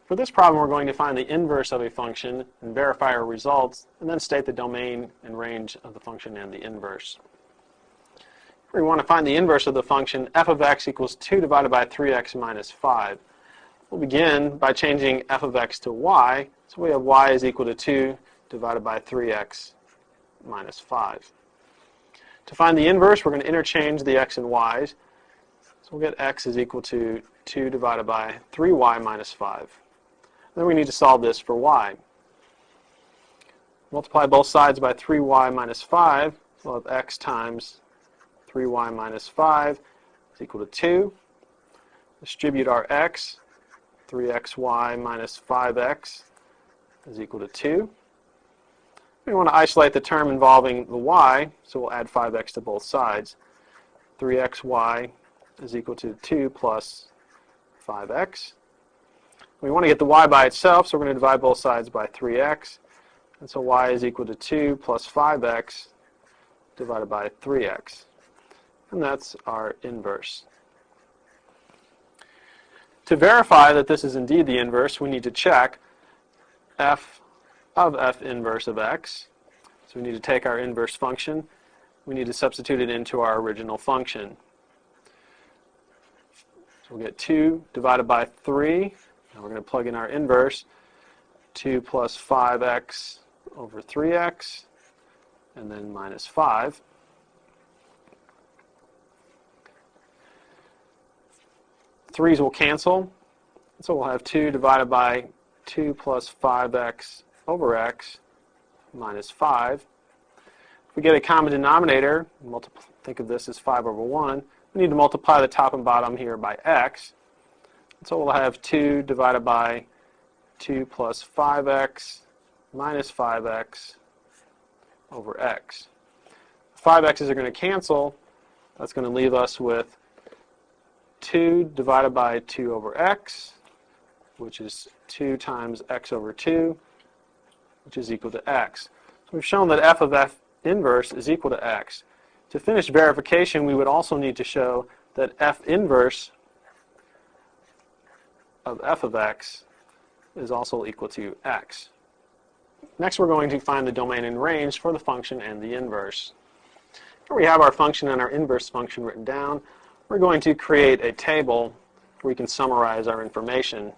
For this problem, we're going to find the inverse of a function and verify our results, and then state the domain and range of the function and the inverse. We want to find the inverse of the function f of x equals 2 divided by 3x minus 5. We'll begin by changing f of x to y, so we have y is equal to 2 divided by 3x minus 5. To find the inverse, we're going to interchange the x and y's, so we'll get x is equal to 2 divided by 3y minus 5. Then we need to solve this for y. Multiply both sides by 3y minus 5. We'll have x times 3y minus 5 is equal to 2. Distribute our x. 3xy minus 5x is equal to 2. We want to isolate the term involving the y, so we'll add 5x to both sides. 3xy is equal to 2 plus 5x. We want to get the y by itself, so we're going to divide both sides by 3x. And so y is equal to 2 plus 5x divided by 3x. And that's our inverse. To verify that this is indeed the inverse, we need to check f of f inverse of x. So we need to take our inverse function. We need to substitute it into our original function. So we'll get 2 divided by 3. Now we're going to plug in our inverse. 2 plus 5x over 3x, and then minus 5. Threes will cancel, so we'll have 2 divided by 2 plus 5x over x minus 5. If we get a common denominator, think of this as 5 over 1, we need to multiply the top and bottom here by x. So we'll have 2 divided by 2 plus 5x minus 5x over x. 5x's are going to cancel. That's going to leave us with 2 divided by 2 over x, which is 2 times x over 2, which is equal to x. So we've shown that f of f inverse is equal to x. To finish verification, we would also need to show that f inverse of f of x is also equal to x. Next, we're going to find the domain and range for the function and the inverse. Here we have our function and our inverse function written down. We're going to create a table where we can summarize our information.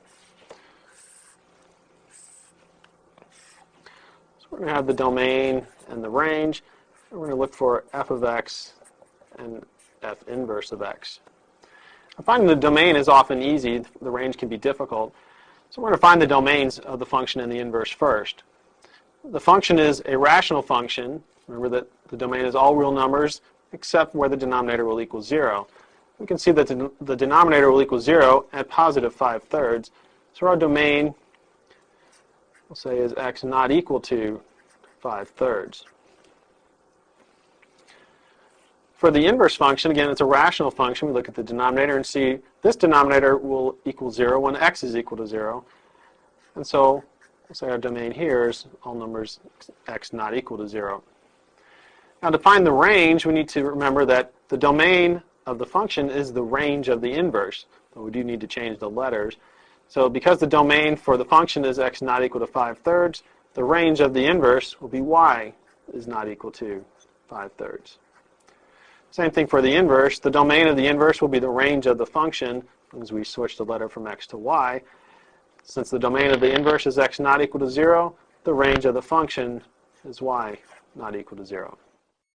So we're going to have the domain and the range. And we're going to look for f of x and f inverse of x. Finding the domain is often easy. The range can be difficult. So we're going to find the domains of the function and the inverse first. The function is a rational function. Remember that the domain is all real numbers except where the denominator will equal 0. We can see that the denominator will equal 0 at positive 5/3. So our domain, we'll say, is x not equal to 5/3. For the inverse function, again, it's a rational function. We look at the denominator and see this denominator will equal 0 when x is equal to 0. And so we'll say our domain here is all numbers x not equal to 0. Now to find the range, we need to remember that the domain of the function is the range of the inverse. But we do need to change the letters. So because the domain for the function is x not equal to 5/3, the range of the inverse will be y is not equal to 5/3. Same thing for the inverse. The domain of the inverse will be the range of the function as we switch the letter from x to y. Since the domain of the inverse is x not equal to 0, the range of the function is y not equal to 0.